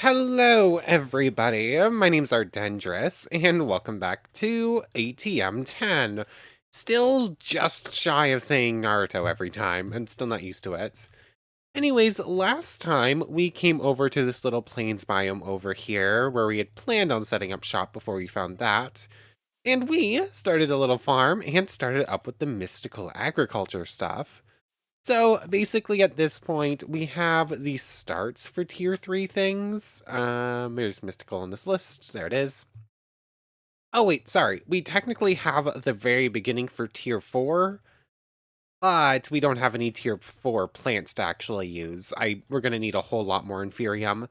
Hello, everybody. My name's Ardendris, and welcome back to ATM10. Still just shy of saying Naruto every time. I'm still not used to it. Anyways, last time we came over to this little plains biome over here, where we had planned on setting up shop before we found that. And we started a little farm and started up with the mystical agriculture stuff. So basically at this point, we have the starts for tier 3 things. There's mystical on this list. There it is. Oh wait, sorry. We technically have the very beginning for tier 4, but we don't have any tier 4 plants to actually use. We're gonna need a whole lot more Inferium.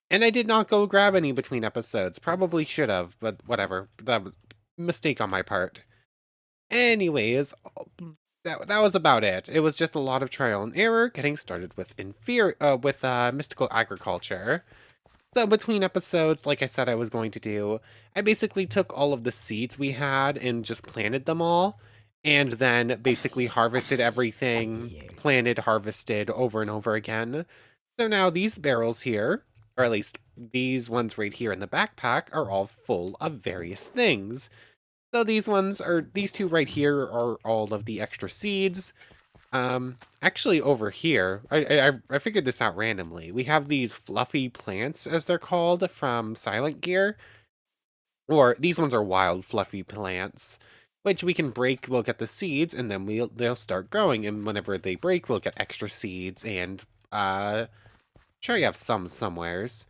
And I did not go grab any between episodes. Probably should have, but whatever. That was a mistake on my part. Anyways, that was about it. It was just a lot of trial and error getting started with mystical agriculture. So between episodes, like I said I was going to do, I basically took all of the seeds we had and just planted them all, and then basically harvested everything, planted, harvested over and over again. So now these barrels here, or at least these ones right here in the backpack, are all full of various things. So these two right here are all of the extra seeds. Actually over here, I figured this out randomly. We have these fluffy plants, as they're called, from Silent Gear. Or these ones are wild fluffy plants, which we can break, we'll get the seeds, and then they'll start growing, and whenever they break, we'll get extra seeds, and, sure you have some somewheres.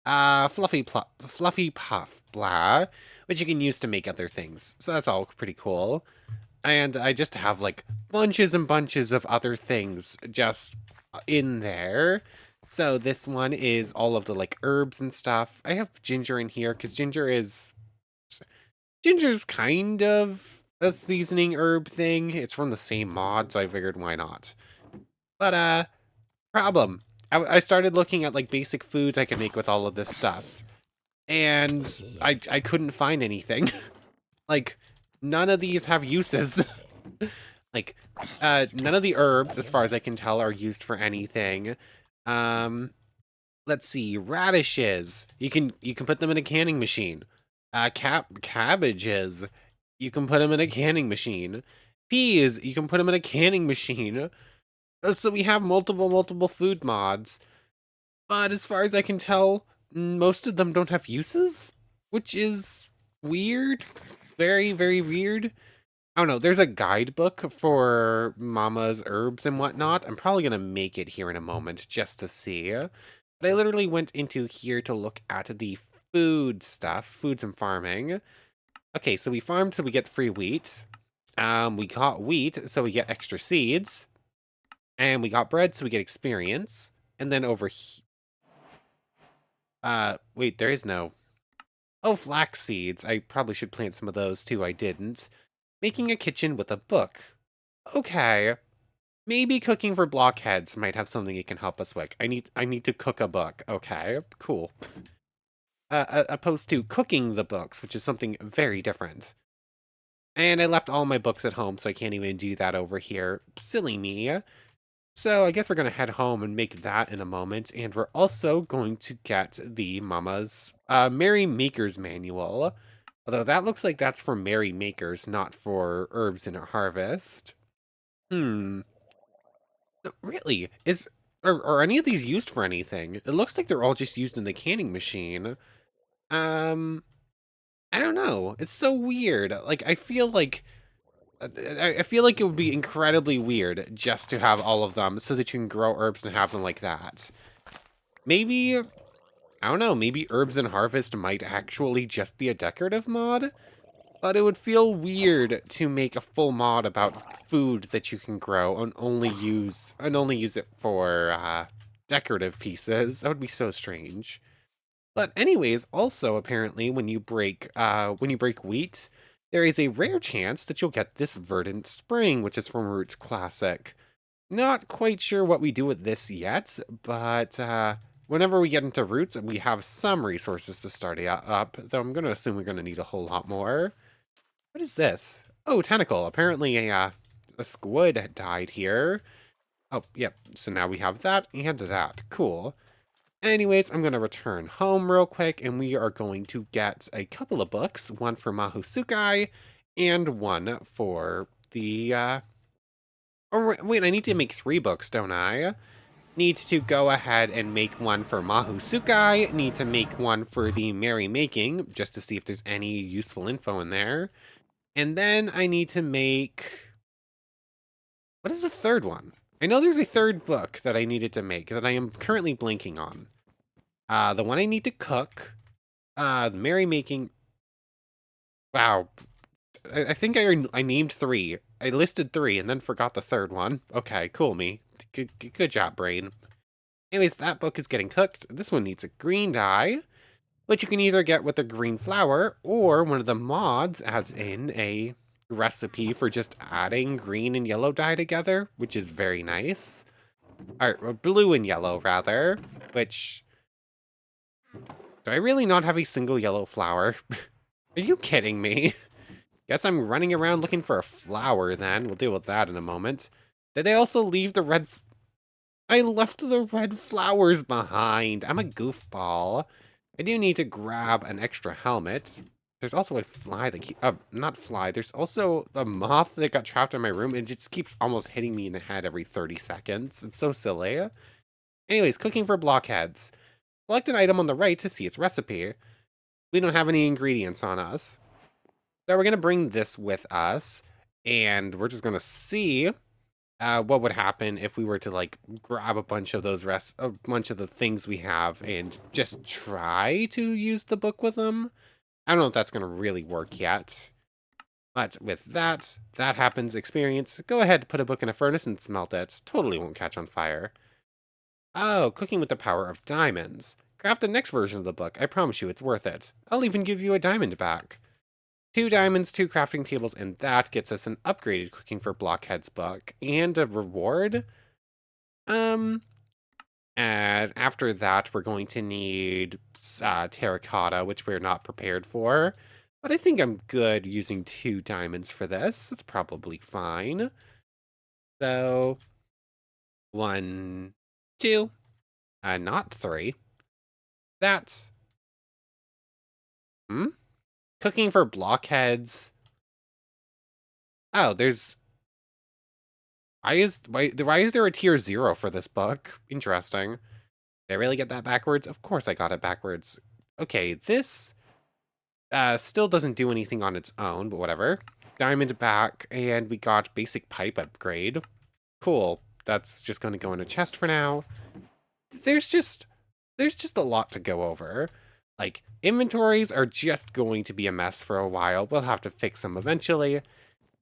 Fluffy puff, blah, which you can use to make other things. So that's all pretty cool. And I just have like bunches and bunches of other things just in there. So this one is all of the like herbs and stuff. I have ginger in here because ginger's kind of a seasoning herb thing. It's from the same mod, so I figured why not. But problem. I started looking at like basic foods I could make with all of this stuff. And I couldn't find anything. Like, none of these have uses. Like, none of the herbs, as far as I can tell, are used for anything. Um, let's see, radishes. You can put them in a canning machine. Cabbages. You can put them in a canning machine. Peas. You can put them in a canning machine. So we have multiple food mods. But as far as I can tell, most of them don't have uses, which is weird. Very weird. I don't know, there's a guidebook for Mama's herbs and whatnot. I'm probably gonna make it here in a moment just to see. But I literally went into here to look at the food stuff, foods and farming. Okay, so we farmed so we get free wheat. We got wheat so we get extra seeds. And we got bread so we get experience. And then over here, wait, there is no. Oh, flax seeds. I probably should plant some of those too. I didn't. Making a kitchen with a book. Okay. Maybe cooking for blockheads might have something it can help us with. I need to cook a book. Okay, cool. Opposed to cooking the books, which is something very different. And I left all my books at home, so I can't even do that over here. Silly me. So I guess we're gonna head home and make that in a moment, and we're also going to get the Mama's Merry Maker's Manual. Although that looks like that's for Merry Makers, not for Herbs in a Harvest. Hmm. Really? Are any of these used for anything? It looks like they're all just used in the canning machine. Um, I don't know. It's so weird. Like I feel like it would be incredibly weird just to have all of them so that you can grow herbs and have them like that. Maybe, I don't know, maybe Herbs and Harvest might actually just be a decorative mod? But it would feel weird to make a full mod about food that you can grow and only use it for decorative pieces. That would be so strange. But anyways, also apparently when you break wheat, there is a rare chance that you'll get this Verdant Spring, which is from Roots Classic. Not quite sure what we do with this yet, but whenever we get into Roots, we have some resources to start it up, though I'm going to assume we're going to need a whole lot more. What is this? Oh, tentacle. Apparently a squid had died here. Oh, yep. So now we have that and that. Cool. Anyways, I'm going to return home real quick, and we are going to get a couple of books, one for Mahusukai and one for the, or wait, I need to make 3 books, don't I? Need to go ahead and make one for Mahusukai, need to make one for the merrymaking, just to see if there's any useful info in there. And then I need to make... What is the third one? I know there's a third book that I needed to make that I am currently blanking on. The one I need to cook, the merrymaking... Wow. I think I named 3. I listed 3 and then forgot the third one. Okay, cool me. Good job, brain. Anyways, that book is getting cooked. This one needs a green dye, which you can either get with a green flower, or one of the mods adds in a recipe for just adding green and yellow dye together, which is very nice. Or blue and yellow, rather, which... Do I really not have a single yellow flower? Are you kidding me? Guess I'm running around looking for a flower then. We'll deal with that in a moment. Did I also leave the red... I left the red flowers behind. I'm a goofball. I do need to grab an extra helmet. There's also a fly that keep... not fly. There's also a moth that got trapped in my room and it just keeps almost hitting me in the head every 30 seconds. It's so silly. Anyways, cooking for blockheads. Select an item on the right to see its recipe. We don't have any ingredients on us. So we're going to bring this with us. And we're just going to see what would happen if we were to, like, grab a bunch of those a bunch of the things we have and just try to use the book with them. I don't know if that's going to really work yet. But with that happens experience. Go ahead, put a book in a furnace and smelt it. Totally won't catch on fire. Oh, cooking with the power of diamonds. Craft the next version of the book. I promise you it's worth it. I'll even give you a diamond back. 2 diamonds, 2 crafting tables, and that gets us an upgraded Cooking for Blockheads book and a reward. And after that, we're going to need terracotta, which we're not prepared for. But I think I'm good using 2 diamonds for this. That's probably fine. So, 1, 2, not 3. That's... Cooking for blockheads. Oh, there's... Why is there a tier 0 for this book? Interesting. Did I really get that backwards? Of course I got it backwards. Okay, this still doesn't do anything on its own, but whatever. Diamond back, and we got basic pipe upgrade. Cool. That's just going to go in a chest for now. There's just a lot to go over. Like, inventories are just going to be a mess for a while. We'll have to fix them eventually.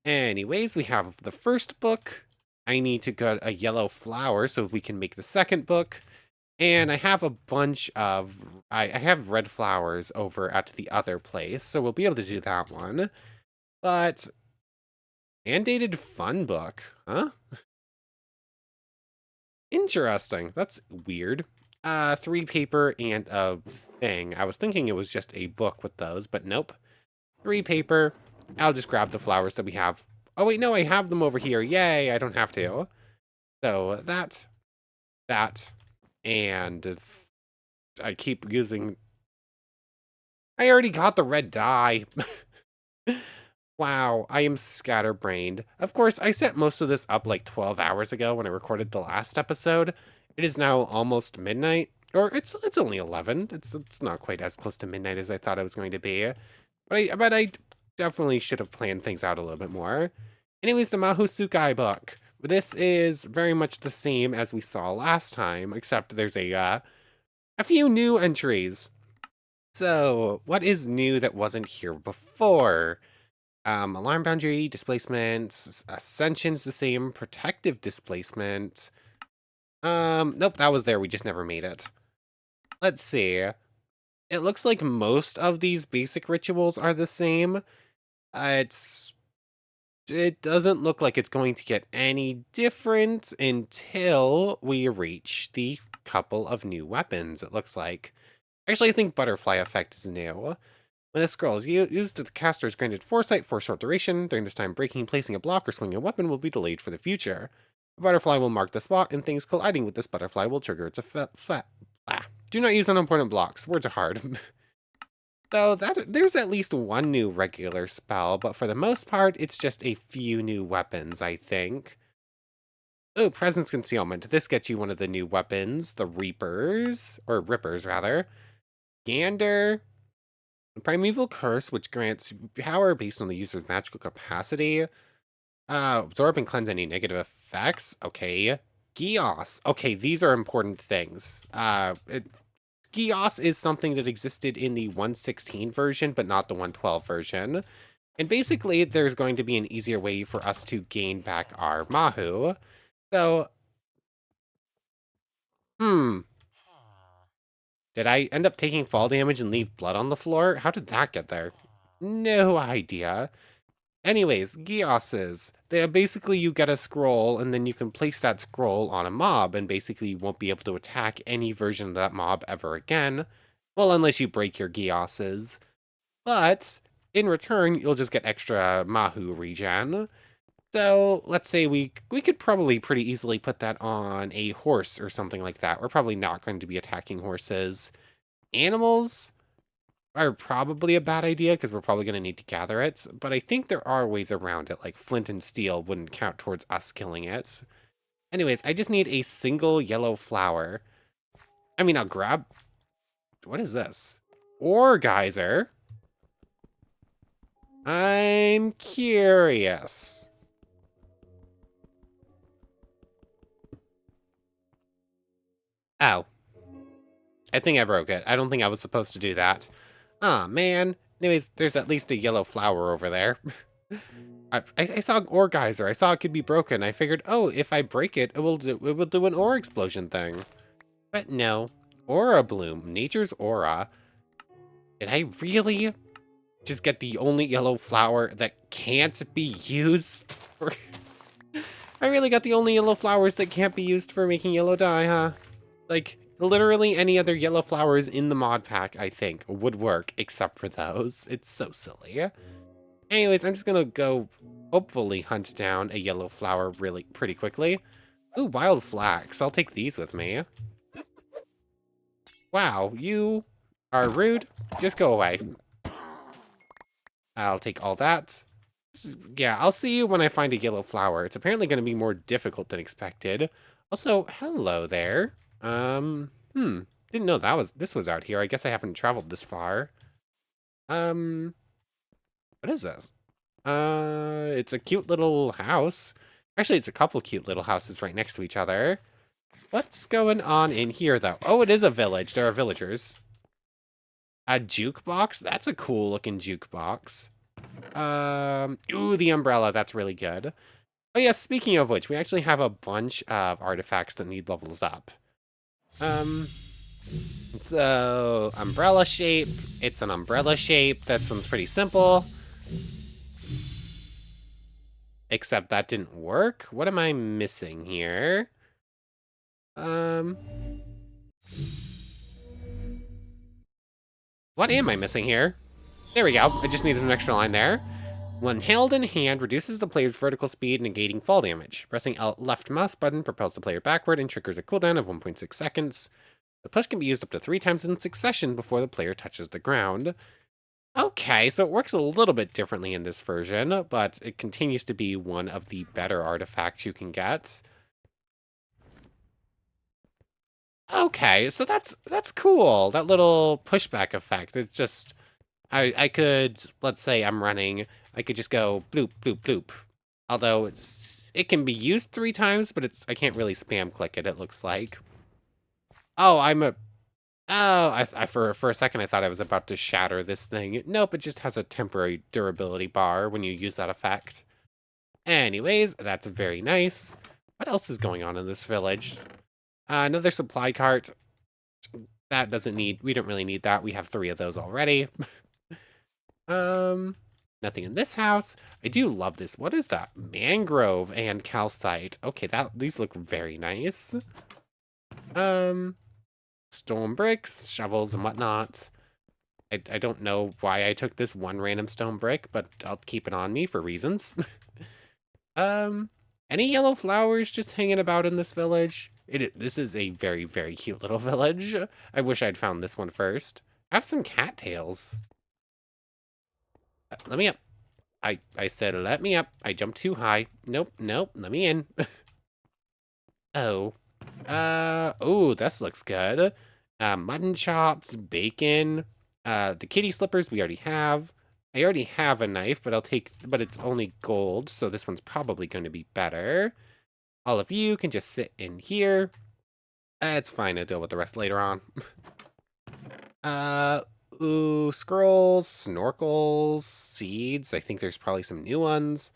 Anyways, we have the first book. I need to get a yellow flower so we can make the second book. And I have a bunch of... I have red flowers over at the other place, so we'll be able to do that one. But... mandated fun book, huh? Interesting. That's weird. 3 paper and a thing. I was thinking it was just a book with those, but nope. 3 paper. I'll just grab the flowers that we have. Oh, wait, no, I have them over here. Yay, I don't have to. So, that, and I keep using... I already got the red dye. Wow, I am scatterbrained. Of course, I set most of this up like 12 hours ago when I recorded the last episode. It is now almost midnight. Or it's only 11. It's not quite as close to midnight as I thought it was going to be. But I definitely should have planned things out a little bit more. Anyways, the Mahusukai book. This is very much the same as we saw last time, except there's a few new entries. So, what is new that wasn't here before? Alarm boundary, displacement, ascension's the same, protective displacement. Nope, that was there, we just never made it. Let's see. It looks like most of these basic rituals are the same. It doesn't look like it's going to get any different until we reach the couple of new weapons, it looks like. Actually, I think Butterfly Effect is new. When this scroll is used, the caster is granted foresight for a short duration. During this time, breaking, placing a block, or swinging a weapon will be delayed for the future. A butterfly will mark the spot, and things colliding with this butterfly will trigger its Do not use unimportant blocks. Words are hard. Though there's at least one new regular spell, but for the most part, it's just a few new weapons, I think. Oh, Presence Concealment. This gets you one of the new weapons, the Reapers, or Rippers, rather. Gander. Primeval Curse, which grants power based on the user's magical capacity. Absorb and cleanse any negative effects. Okay. Geos. Okay, these are important things. Geos is something that existed in the 116 version, but not the 112 version. And basically, there's going to be an easier way for us to gain back our Mahu. So, did I end up taking fall damage and leave blood on the floor? How did that get there? No idea. Anyways, Geoses. They basically, you get a scroll, and then you can place that scroll on a mob, and basically you won't be able to attack any version of that mob ever again. Well, unless you break your Geoses. But, in return, you'll just get extra Mahu regen. So, let's say we could probably pretty easily put that on a horse or something like that. We're probably not going to be attacking horses. Animals are probably a bad idea because we're probably going to need to gather it, but I think there are ways around it, like flint and steel wouldn't count towards us killing it. Anyways, I just need a single yellow flower. I mean, I'll grab... What is this? Ore geyser? I'm curious. Oh. I think I broke it. I don't think I was supposed to do that. Aw, man. Anyways, there's at least a yellow flower over there. I saw ore geyser. I saw it could be broken. I figured, oh, if I break it, it will do an ore explosion thing. But no. Aura bloom. Nature's aura. Did I really just get the only yellow flower that can't be used for... I really got the only yellow flowers that can't be used for making yellow dye, huh? Like, literally any other yellow flowers in the mod pack, I think, would work, except for those. It's so silly. Anyways, I'm just gonna go, hopefully, hunt down a yellow flower pretty quickly. Ooh, wild flax. I'll take these with me. Wow, you are rude. Just go away. I'll take all that. Yeah, I'll see you when I find a yellow flower. It's apparently going to be more difficult than expected. Also, hello there. Didn't know this was out here. I guess I haven't traveled this far. What is this? It's a cute little house. Actually, it's a couple cute little houses right next to each other. What's going on in here, though? Oh, it is a village. There are villagers. A jukebox? That's a cool looking jukebox. Ooh, the umbrella. That's really good. Oh, yeah, speaking of which, we actually have a bunch of artifacts that need levels up. So, umbrella shape. It's an umbrella shape. That one's pretty simple. Except that didn't work. What am I missing here? What am I missing here? There we go. I just needed an extra line there. When held in hand, reduces the player's vertical speed, negating fall damage. Pressing left mouse button propels the player backward and triggers a cooldown of 1.6 seconds. The push can be used up to 3 times in succession before the player touches the ground. Okay, so it works a little bit differently in this version, but it continues to be one of the better artifacts you can get. Okay, so that's cool. That little pushback effect. It's just I could, let's say I'm running, I could just go bloop bloop bloop. Although it can be used 3 times, but I can't really spam click it, it looks like. Oh, for a second I thought I was about to shatter this thing. Nope, it just has a temporary durability bar when you use that effect. Anyways, that's very nice. What else is going on in this village? Another supply cart. That we don't really need that. We have 3 of those already. Nothing in this house. I do love this. What is that? Mangrove and calcite. Okay, these look very nice. Stone bricks, shovels, and whatnot. I don't know why I took this one random stone brick, but I'll keep it on me for reasons. Any yellow flowers just hanging about in this village? This is a very, very cute little village. I wish I'd found this one first. I have some cattails. Let me up. I said let me up. I jumped too high. Nope, nope, let me in. Oh. Oh, this looks good. Mutton chops, bacon, the kitty slippers we already have. I already have a knife, but but it's only gold, so this one's probably going to be better. All of you can just sit in here. It's fine, I'll deal with the rest later on. Uh, ooh, scrolls, snorkels, seeds. I think there's probably some new ones.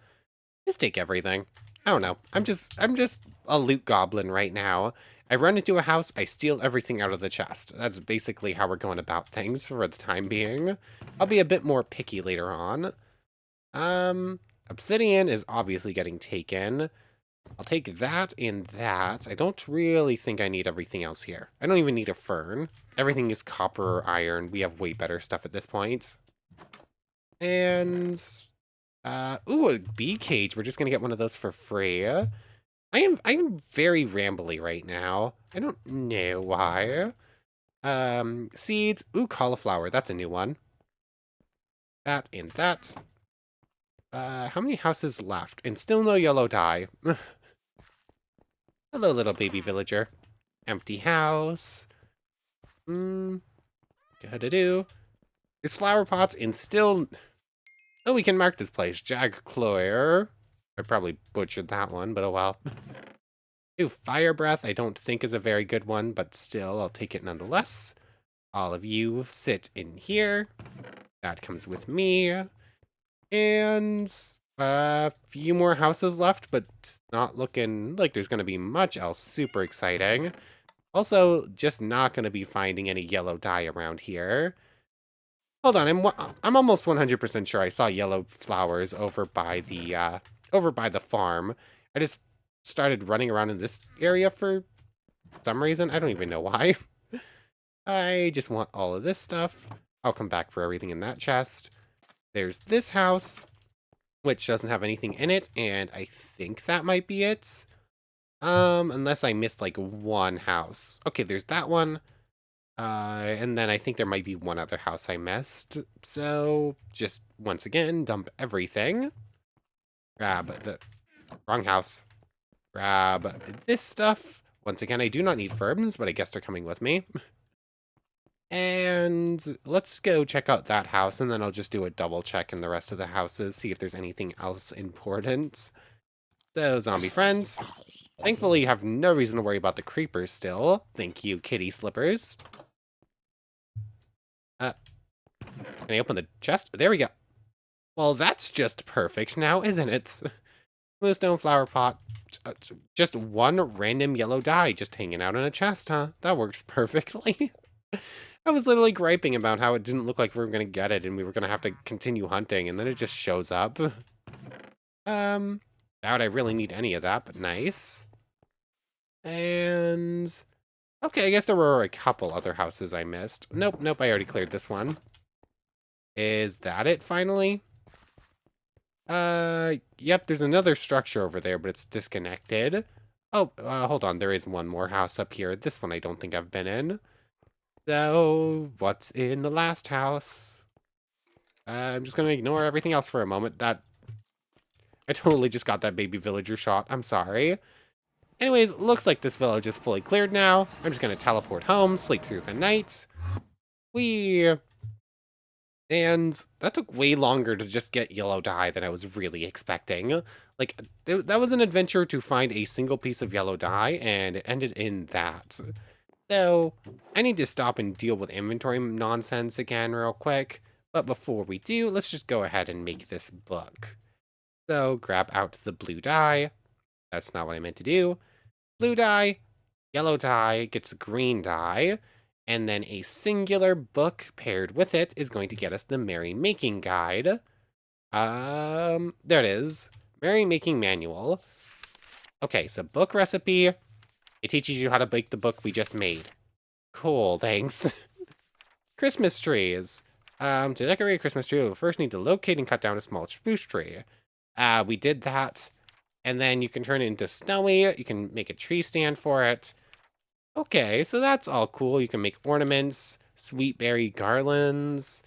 Just take everything. I don't know. I'm just a loot goblin right now. I run into a house, I steal everything out of the chest. That's basically how we're going about things for the time being. I'll be a bit more picky later on. Obsidian is obviously getting taken. I'll take that and that. I don't really think I need everything else here. I don't even need a fern. Everything is copper or iron. We have way better stuff at this point. And ooh, a bee cage. We're just gonna get one of those for free. I am very rambly right now. I don't know why. Seeds. Ooh, cauliflower. That's a new one. That and that. How many houses left? And still no yellow dye. Hello, little baby villager. Empty house. Do-do-do. There's flower pots and still... Oh, we can mark this place. Jagcloyer. I probably butchered that one, but oh well. Ooh, fire breath. I don't think is a very good one, but still, I'll take it nonetheless. All of you sit in here. That comes with me. And a few more houses left, but not looking like there's going to be much else super exciting. Also, just not going to be finding any yellow dye around here. Hold on, I'm almost 100% sure I saw yellow flowers over by the farm. I just started running around in this area for some reason. I don't even know why. I just want all of this stuff. I'll come back for everything in that chest. There's this house, which doesn't have anything in it, and I think that might be it. Unless I missed like one house. Okay, there's that one. And then I think there might be one other house I missed. So just once again, dump everything. Grab the wrong house. Grab this stuff. Once again, I do not need firms, but I guess they're coming with me. And let's go check out that house, and then I'll just do a double check in the rest of the houses, see if there's anything else important. So, zombie friend. Thankfully, you have no reason to worry about the creepers still. Thank you, kitty slippers. Can I open the chest? There we go. Well, that's just perfect now, isn't it? Bluestone flower pot. Just one random yellow dye just hanging out in a chest, huh? That works perfectly. I was literally griping about how it didn't look like we were going to get it and we were going to have to continue hunting, and then it just shows up. Doubt I really need any of that, but nice. And... okay, I guess there were a couple other houses I missed. Nope, nope, I already cleared this one. Is that it, finally? Yep, there's another structure over there, but it's disconnected. Oh, hold on, there is one more house up here. This one I don't think I've been in. So, what's in the last house? I'm just gonna ignore everything else for a moment. I totally just got that baby villager shot. I'm sorry. Anyways, looks like this village is fully cleared now. I'm just gonna teleport home, sleep through the night. And that took way longer to just get yellow dye than I was really expecting. Like, that was an adventure to find a single piece of yellow dye, and it ended in that. So, I need to stop and deal with inventory nonsense again real quick. But before we do, let's just go ahead and make this book. So, grab out the blue dye. That's not what I meant to do. Blue dye, yellow dye gets green dye. And then a singular book paired with it is going to get us the merrymaking guide. There it is. Merrymaking manual. Okay, so book recipe. It teaches you how to bake the book we just made. Cool, thanks. Christmas trees. To decorate a Christmas tree, we'll first need to locate and cut down a small spruce tree. We did that. And then you can turn it into snowy. You can make a tree stand for it. Okay, so that's all cool. You can make ornaments, sweet berry garlands.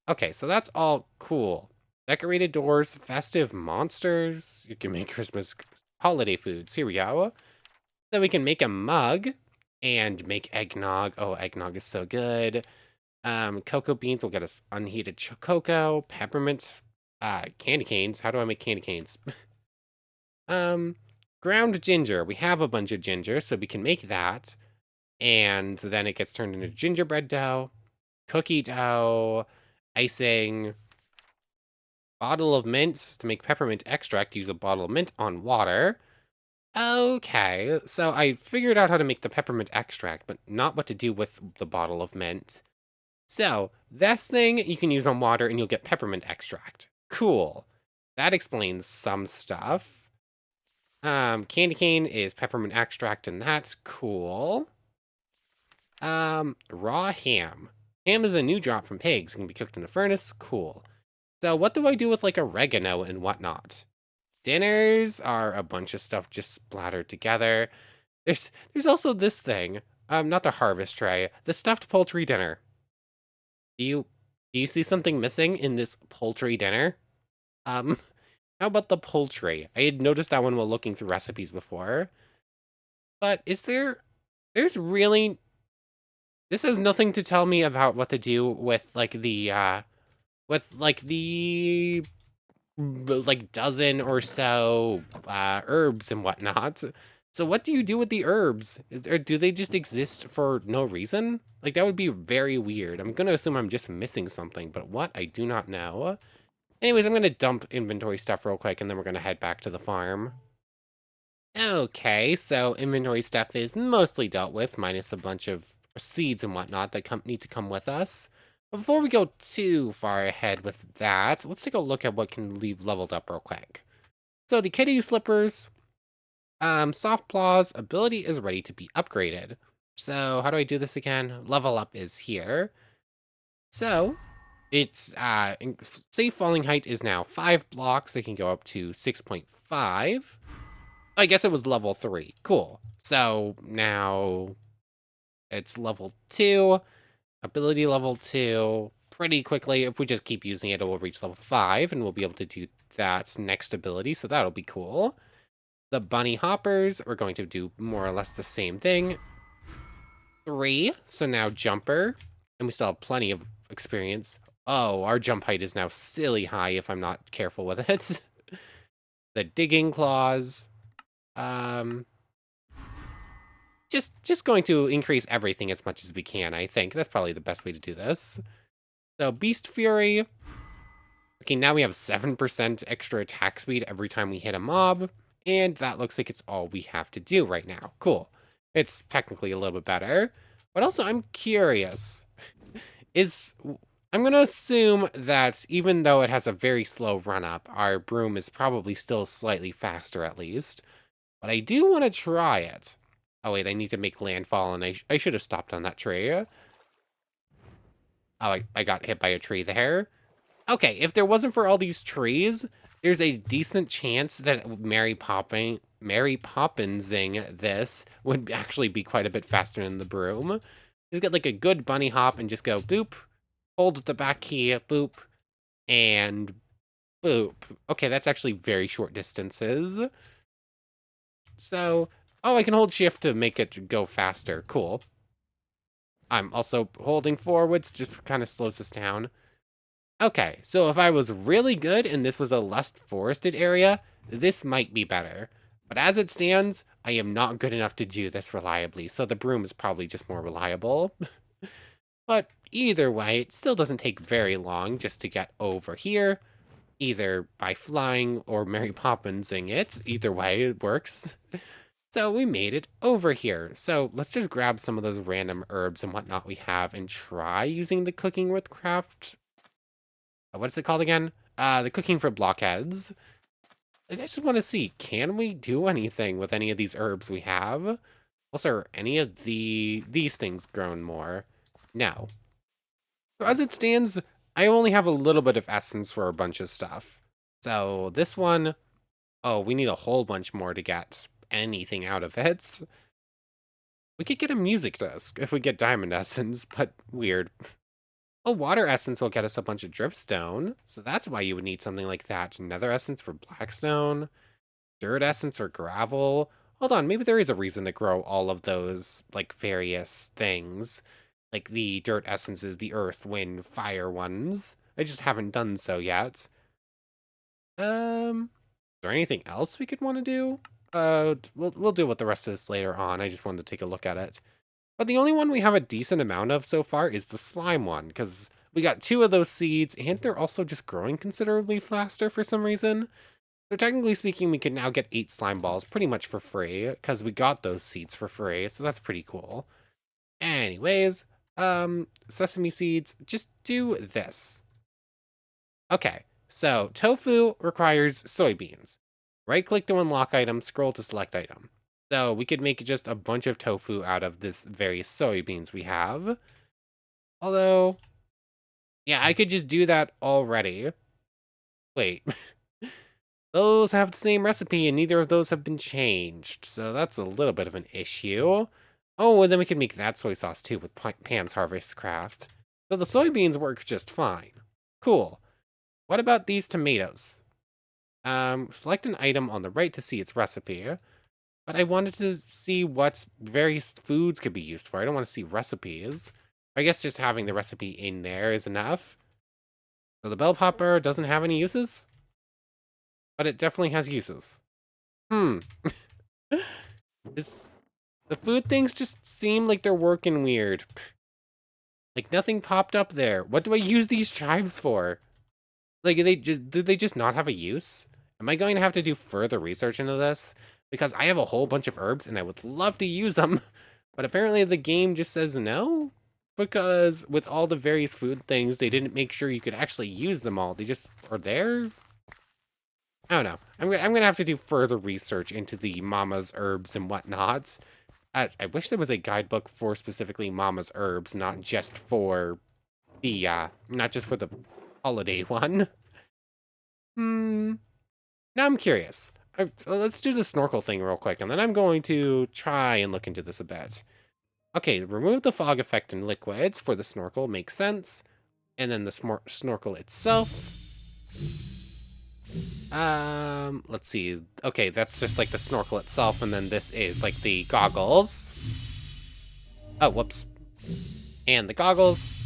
Okay, so that's all cool. Decorated doors, festive monsters. You can make Christmas holiday foods. Here we go. So we can make a mug and make eggnog. Oh, eggnog is so good. Cocoa beans will get us unheated cocoa, peppermint, candy canes. How do I make candy canes? Um, ground ginger. We have a bunch of ginger, so we can make that. And then it gets turned into gingerbread dough, cookie dough, icing, bottle of mint to make peppermint extract. Use a bottle of mint on water. Okay, so I figured out how to make the peppermint extract, but not what to do with the bottle of mint. So, this thing you can use on water and you'll get peppermint extract. Cool. That explains some stuff. Candy cane is peppermint extract, and that's cool. Raw ham. Ham is a new drop from pigs. It can be cooked in a furnace. Cool. So what do I do with like oregano and whatnot? Dinners are a bunch of stuff just splattered together. There's also this thing. Not the harvest tray. The stuffed poultry dinner. Do you do you see something missing in this poultry dinner? Um, how about the poultry? I had noticed that one while looking through recipes before. But there's really this has nothing to tell me about what to do with the like dozen or so herbs and whatnot. So what do you do with the herbs? Or do they just exist for no reason? Like that would be very weird. I'm gonna assume I'm just missing something, but what? I do not know. Anyways, I'm gonna dump inventory stuff real quick and then we're gonna head back to the farm. Okay, so inventory stuff is mostly dealt with, minus a bunch of seeds and whatnot that need to come with us. But before we go too far ahead with that, let's take a look at what can leave leveled up real quick. So the kitty slippers, soft claws, ability is ready to be upgraded. So how do I do this again? Level up is here. So it's safe falling height is now 5 blocks. It can go up to 6.5. I guess it was level 3. Cool. So now it's level 2, ability level 2. Pretty quickly, if we just keep using it, it will reach level 5, and we'll be able to do that next ability, so that'll be cool. The bunny hoppers are going to do more or less the same thing. 3, so now jumper, and we still have plenty of experience. Oh, our jump height is now silly high if I'm not careful with it. The digging claws. Um, just going to increase everything as much as we can, I think. That's probably the best way to do this. So Beast Fury. Okay, now we have 7% extra attack speed every time we hit a mob. And that looks like it's all we have to do right now. Cool. It's technically a little bit better. But also, I'm curious. I'm going to assume that even though it has a very slow run-up, our broom is probably still slightly faster at least. But I do want to try it. Oh, wait, I need to make landfall, and I should have stopped on that tree. Oh, I got hit by a tree there. Okay, if there wasn't for all these trees, there's a decent chance that Mary Poppinsing this would actually be quite a bit faster than the broom. Just get like a good bunny hop and just go boop, hold the back key, boop, and boop. Okay, that's actually very short distances. So, oh, I can hold shift to make it go faster. Cool. I'm also holding forwards, just kind of slows us down. Okay, so if I was really good and this was a less forested area, this might be better. But as it stands, I am not good enough to do this reliably, so the broom is probably just more reliable. But either way, it still doesn't take very long just to get over here, either by flying or Mary Poppinsing it. Either way, it works. So we made it over here. So let's just grab some of those random herbs and whatnot we have and try using the cooking with craft. What's it called again? The cooking for blockheads. I just want to see, can we do anything with any of these herbs we have? Also, are any of these things grown more? No. So as it stands, I only have a little bit of essence for a bunch of stuff. So this one, oh, we need a whole bunch more to get anything out of it. We could get a music disc if we get diamond essence, but weird. Oh, water essence will get us a bunch of dripstone, so that's why you would need something like that. Nether essence for blackstone, dirt essence or gravel. Hold on, maybe there is a reason to grow all of those, like, various things. Like the dirt essences, the earth, wind, fire ones. I just haven't done so yet. Is there anything else we could want to do? We'll deal with the rest of this later on. I just wanted to take a look at it. But the only one we have a decent amount of so far is the slime one, because we got 2 of those seeds, and they're also just growing considerably faster for some reason. So technically speaking, we can now get 8 slime balls pretty much for free, because we got those seeds for free, so that's pretty cool. Anyways, sesame seeds, just do this. Okay, so tofu requires soybeans. Right-click to unlock item, scroll to select item. So we could make just a bunch of tofu out of this various soybeans we have. Although, yeah, I could just do that already. Wait, those have the same recipe and neither of those have been changed. So that's a little bit of an issue. Oh, and then we can make that soy sauce too with Pam's Harvest Craft. So the soybeans work just fine. Cool. What about these tomatoes? Select an item on the right to see its recipe. But I wanted to see what various foods could be used for. I don't want to see recipes. I guess just having the recipe in there is enough. So the bell pepper doesn't have any uses? But it definitely has uses. The food things just seem like they're working weird. Like nothing popped up there. What do I use these chives for? Like, do they just not have a use? Am I going to have to do further research into this? Because I have a whole bunch of herbs and I would love to use them, but apparently the game just says no. Because with all the various food things, they didn't make sure you could actually use them all. They just are there. I don't know. I'm gonna have to do further research into the Mama's herbs and whatnot. I wish there was a guidebook for specifically Mama's herbs, not just for the holiday one. Now I'm curious. So let's do the snorkel thing real quick, and then I'm going to try and look into this a bit. Okay, remove the fog effect in liquids for the snorkel, makes sense. And then the snorkel itself. Let's see. Okay, that's just like the snorkel itself, and then this is like the goggles. Oh, whoops. And the goggles.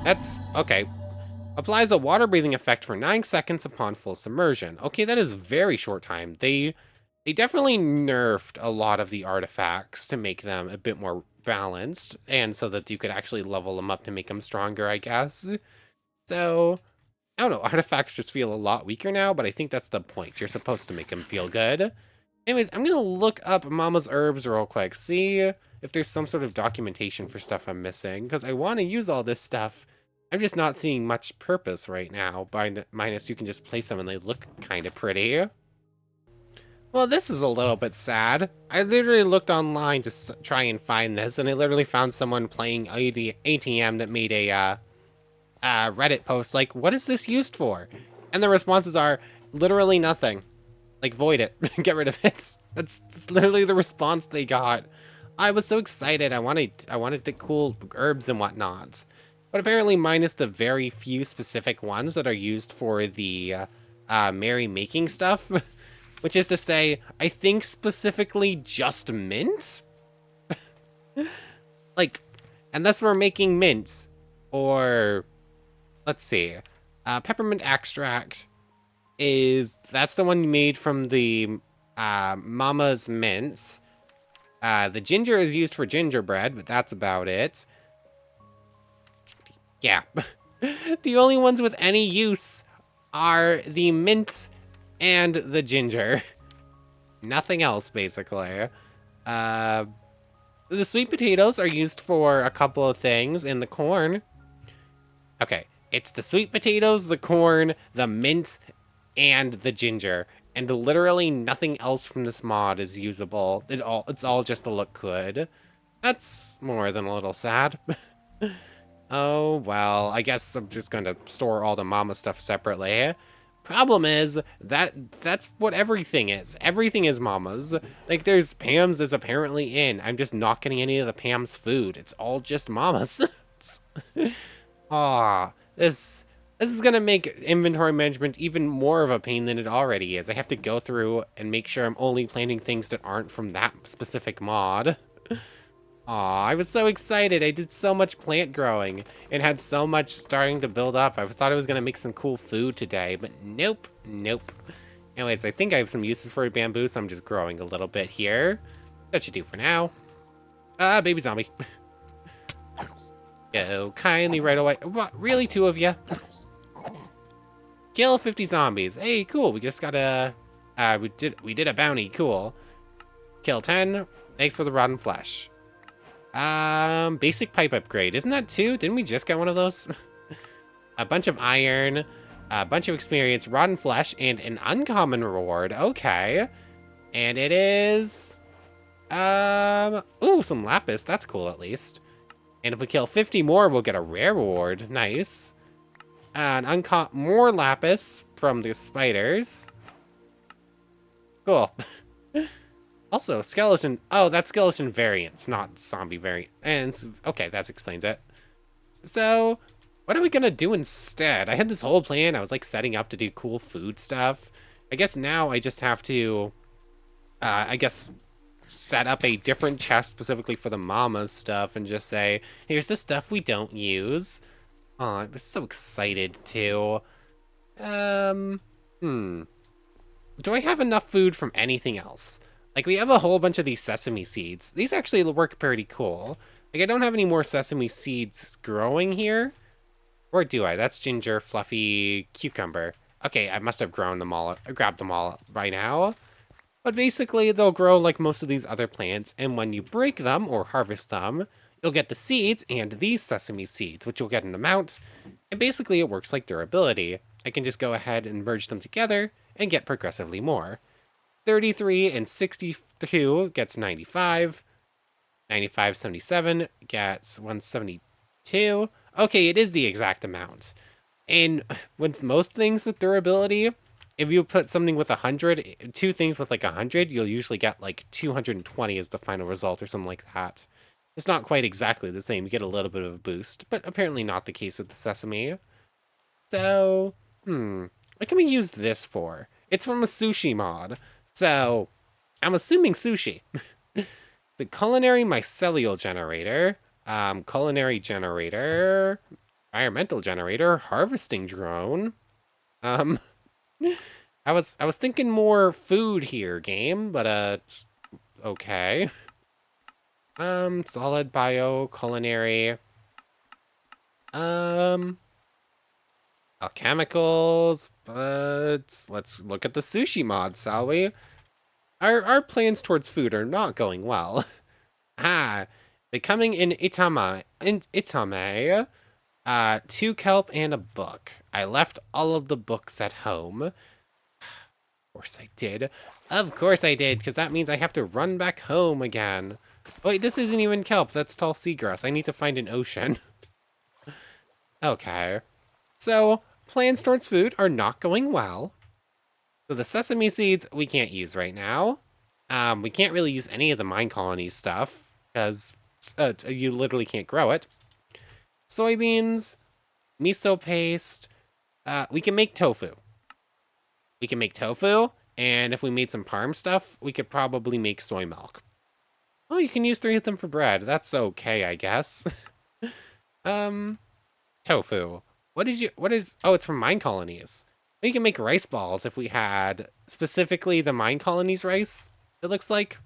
That's okay. Applies a water breathing effect for 9 seconds upon full submersion. Okay, that is a very short time. They definitely nerfed a lot of the artifacts to make them a bit more balanced, and so that you could actually level them up to make them stronger, I guess. So, I don't know, artifacts just feel a lot weaker now, but I think that's the point. You're supposed to make them feel good. Anyways, I'm gonna look up Mama's herbs real quick, see if there's some sort of documentation for stuff I'm missing, because I want to use all this stuff. I'm just not seeing much purpose right now, minus you can just place them and they look kind of pretty. Well, this is a little bit sad. I literally looked online to try and find this, and I literally found someone playing ATM that made a Reddit post like, what is this used for? And the responses are, literally nothing. Like, void it. Get rid of it. That's literally the response they got. I was so excited. I wanted the cool herbs and whatnot. But apparently minus the very few specific ones that are used for the merry making stuff. Which is to say, I think specifically just mint? Like, unless we're making mint. Or, let's see. Peppermint extract that's the one made from the Mama's mints. The ginger is used for gingerbread, but that's about it. Yeah. The only ones with any use are the mint and the ginger. Nothing else, basically. The sweet potatoes are used for a couple of things, and the corn. Okay, it's the sweet potatoes, the corn, the mint, and the ginger. And literally nothing else from this mod is usable. It's all just to look good. That's more than a little sad. Oh, well, I guess I'm just going to store all the Mama stuff separately. Problem is that's what everything is. Everything is Mama's. Like there's Pam's is apparently in. I'm just not getting any of the Pam's food. It's all just Mama's. Aw, this is gonna make inventory management even more of a pain than it already is. I have to go through and make sure I'm only planting things that aren't from that specific mod. Aw, I was so excited. I did so much plant growing and had so much starting to build up. I thought I was gonna make some cool food today, but nope, nope. Anyways, I think I have some uses for bamboo, so I'm just growing a little bit here. That should do for now. Baby zombie. Go kindly right away. What, really, 2 of you? Kill 50 zombies. Hey, cool. We just got a... we did a bounty. Cool. Kill 10. Thanks for the rotten flesh. Basic pipe upgrade. Isn't that 2? Didn't we just get one of those? A bunch of iron, a bunch of experience, rotten flesh, and an uncommon reward. Okay. And it is... ooh, some lapis. That's cool, at least. And if we kill 50 more, we'll get a rare reward. Nice. And more lapis from the spiders. Cool. Also, skeleton. Oh, that's skeleton variants, not zombie variant. And okay, that explains it. So, what are we gonna do instead? I had this whole plan. I was like setting up to do cool food stuff. I guess now I just have to, I guess, set up a different chest specifically for the mama's stuff and just say, here's the stuff we don't use. Oh, I was so excited too. Do I have enough food from anything else? Like, we have a whole bunch of these sesame seeds. These actually work pretty cool. Like, I don't have any more sesame seeds growing here. Or do I? That's ginger, fluffy, cucumber. Okay, I must have grown them all, grabbed them all by now. But basically, they'll grow like most of these other plants, and when you break them or harvest them, you'll get the seeds and these sesame seeds, which you'll get an amount. And basically, it works like durability. I can just go ahead and merge them together and get progressively more. 33 and 62 gets 95. 95, 77 gets 172. Okay, it is the exact amount. And with most things with durability, if you put something with 100, 2 things with like 100, you'll usually get like 220 as the final result or something like that. It's not quite exactly the same. You get a little bit of a boost, but apparently not the case with the sesame. So, what can we use this for? It's from a sushi mod. So, I'm assuming sushi. The culinary mycelial generator, culinary generator, environmental generator, harvesting drone. I was thinking more food here, game, but okay. Solid bio culinary. Chemicals, but let's look at the sushi mod, shall we? Our plans towards food are not going well. Becoming an itame, 2 kelp and a book. I left all of the books at home. Of course I did. Of course I did, because that means I have to run back home again. Wait, this isn't even kelp, that's tall seagrass. I need to find an ocean. Okay. So, plans towards food are not going well. So the sesame seeds we can't use right now. We can't really use any of the mine colony stuff because you literally can't grow it. Soybeans, miso paste. We can make tofu. We can make tofu, and if we made some parm stuff, we could probably make soy milk. Oh, you can use 3 of them for bread. That's okay, I guess. Tofu. What is, oh, it's from mine colonies. We can make rice balls if we had specifically the mine colonies rice, it looks like.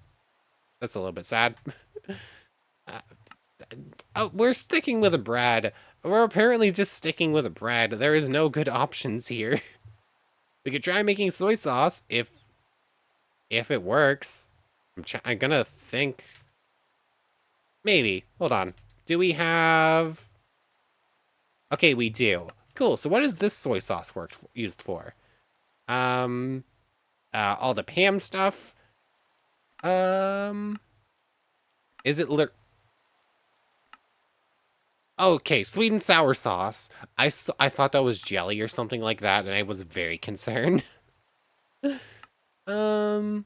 That's a little bit sad. Oh, we're sticking with a bread. We're apparently just sticking with a bread. There is no good options here. We could try making soy sauce if it works. I'm gonna think. Maybe. Hold on. Do we have... Okay, we do. Cool. So what is this soy sauce used for? All the Pam stuff. Is it Okay, sweet and sour sauce. I thought that was jelly or something like that, and I was very concerned. Um,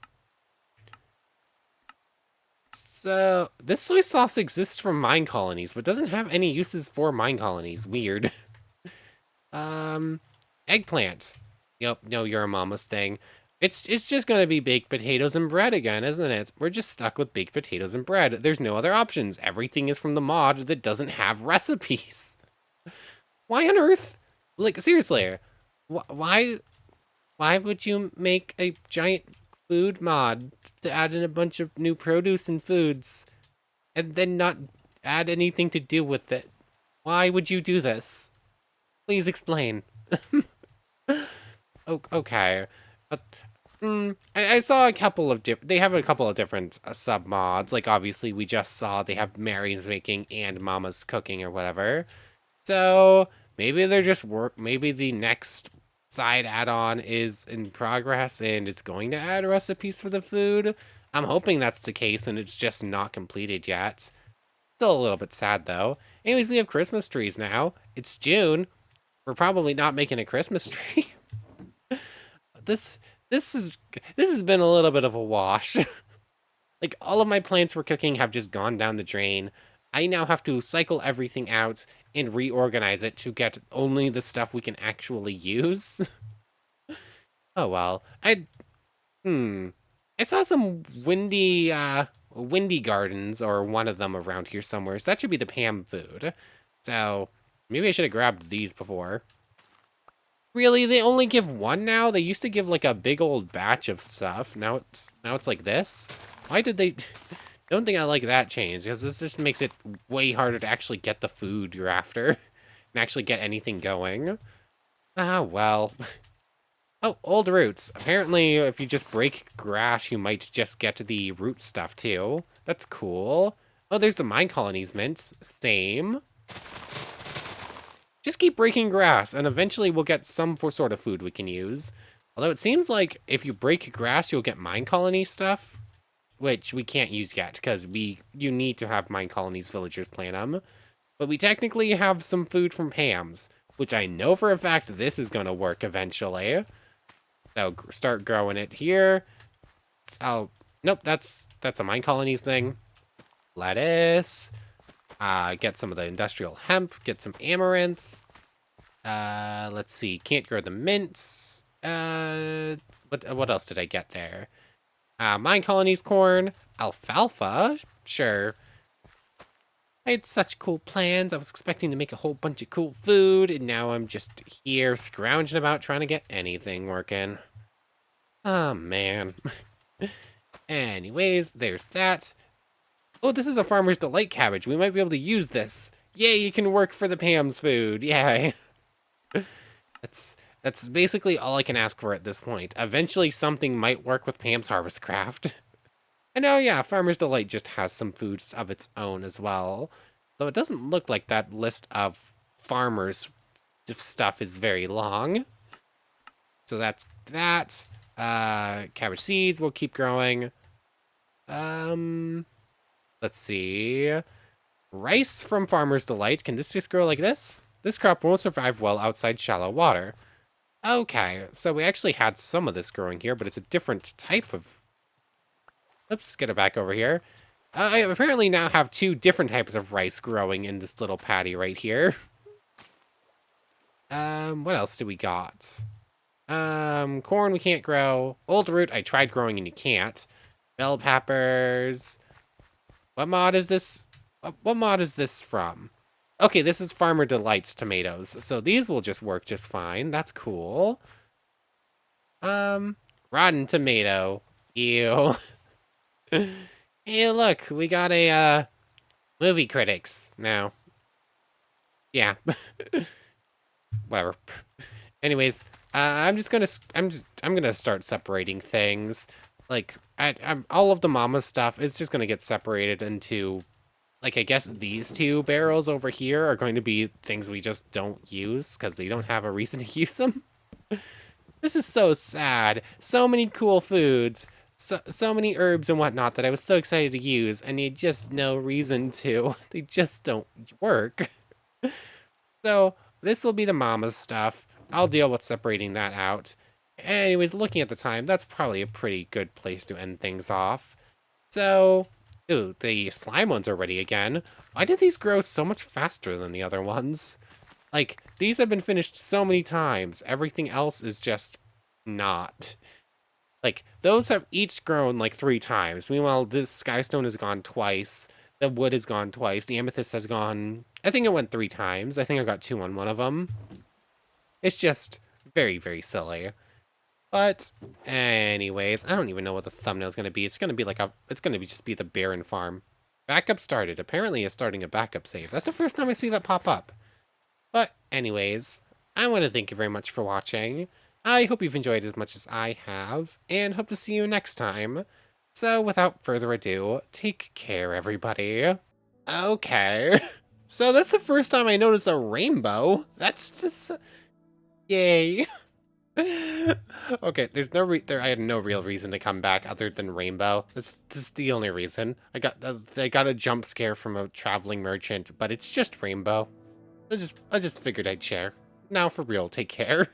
so this soy sauce exists from mine colonies, but doesn't have any uses for mine colonies. Weird. Um, eggplant. Yep, no, you're a mama's thing. It's just gonna be baked potatoes and bread again, isn't it? We're just stuck with baked potatoes and bread. There's no other options. Everything is from the mod that doesn't have recipes. Why on earth? Like, seriously, why why would you make a giant food mod to add in a bunch of new produce and foods and then not add anything to do with it? Why would you do this? Please explain. Okay. But, I saw a couple of they have a couple of different sub mods. Like, obviously, we just saw they have Mary's making and Mama's cooking or whatever. So maybe they're just maybe the next side add-on is in progress and it's going to add recipes for the food. I'm hoping that's the case and it's just not completed yet. Still a little bit sad though. Anyways, we have Christmas trees now. It's June. We're probably not making a Christmas tree. this this is this has been a little bit of a wash. Like, all of my plants for cooking have just gone down the drain. I now have to cycle everything out and reorganize it to get only the stuff we can actually use. Oh well. I saw some windy gardens, or one of them around here somewhere, so that should be the Pam food. So maybe I should have grabbed these before. Really, they only give one now? They used to give like a big old batch of stuff. Now it's like this? Why did they don't think I like that change, because this just makes it way harder to actually get the food you're after and actually get anything going. Ah, well. Oh, old roots. Apparently, if you just break grass, you might just get the root stuff too. That's cool. Oh, there's the mine colonies mint. Same. Just keep breaking grass, and eventually we'll get some sort of food we can use. Although it seems like if you break grass, you'll get mine colony stuff, which we can't use yet, because you need to have mine colonies villagers plant them. But we technically have some food from Pam's, which I know for a fact this is going to work eventually. So start growing it here. Nope, that's a mine colonies thing. Lettuce. Get some of the industrial hemp. Get some amaranth. Let's see. Can't grow the mints. What else did I get there? Mine colonies corn. Alfalfa. Sure. I had such cool plans. I was expecting to make a whole bunch of cool food, and now I'm just here scrounging about trying to get anything working. Oh, man. Anyways, there's that. Oh, this is a Farmer's Delight cabbage. We might be able to use this. Yay, you can work for the Pam's food. Yay. That's basically all I can ask for at this point. Eventually, something might work with Pam's Harvest Craft. And oh yeah, Farmer's Delight just has some foods of its own as well. Though it doesn't look like that list of farmers' stuff is very long. So that's that. Cabbage seeds will keep growing. Let's see. Rice from Farmer's Delight. Can this just grow like this? This crop won't survive well outside shallow water. Okay, so we actually had some of this growing here, but it's a different type of... Let's get it back over here. I apparently now have two different types of rice growing in this little patty right here. What else do we got? Corn we can't grow. Old root I tried growing and you can't. Bell peppers. What mod is this? What mod is this from? Okay, this is Farmer Delight's tomatoes. So these will just work just fine. That's cool. Rotten tomato. Ew. Hey, look, we got a, movie critics now. Yeah. Whatever. Anyways, I'm gonna start separating things. Like, all of the mama stuff is just gonna get separated into, like, I guess these two barrels over here are going to be things we just don't use because they don't have a reason to use them. This is so sad. So many cool foods. So many herbs and whatnot that I was so excited to use, and you just no reason to. They just don't work. So this will be the mama's stuff. I'll deal with separating that out. Anyways, looking at the time, that's probably a pretty good place to end things off. So, ooh, the slime ones are ready again. Why did these grow so much faster than the other ones? Like, these have been finished so many times. Everything else is just not. Like, those have each grown like 3 times. Meanwhile, this skystone has gone twice. The wood has gone twice. The amethyst has gone, I think it went 3 times. I think I got 2 on one of them. It's just very, very silly. But anyways, I don't even know what the thumbnail is going to be. It's going to be like it's going to be just be the barren farm. Backup started. Apparently it's starting a backup save. That's the first time I see that pop up. But anyways, I want to thank you very much for watching. I hope you've enjoyed as much as I have, and hope to see you next time. So without further ado, take care, everybody. Okay. So that's the first time I noticed a rainbow. That's just... Yay. Okay, there's I had no real reason to come back other than rainbow. That's the only reason. I got a jump scare from a traveling merchant, but it's just rainbow. I just figured I'd share. Now for real, take care.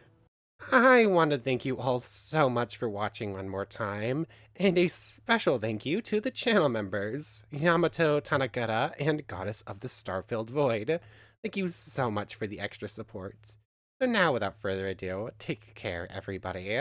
I want to thank you all so much for watching one more time, and a special thank you to the channel members, Yamato Tanagata and Goddess of the Star-Filled Void. Thank you so much for the extra support. So now, without further ado, take care, everybody.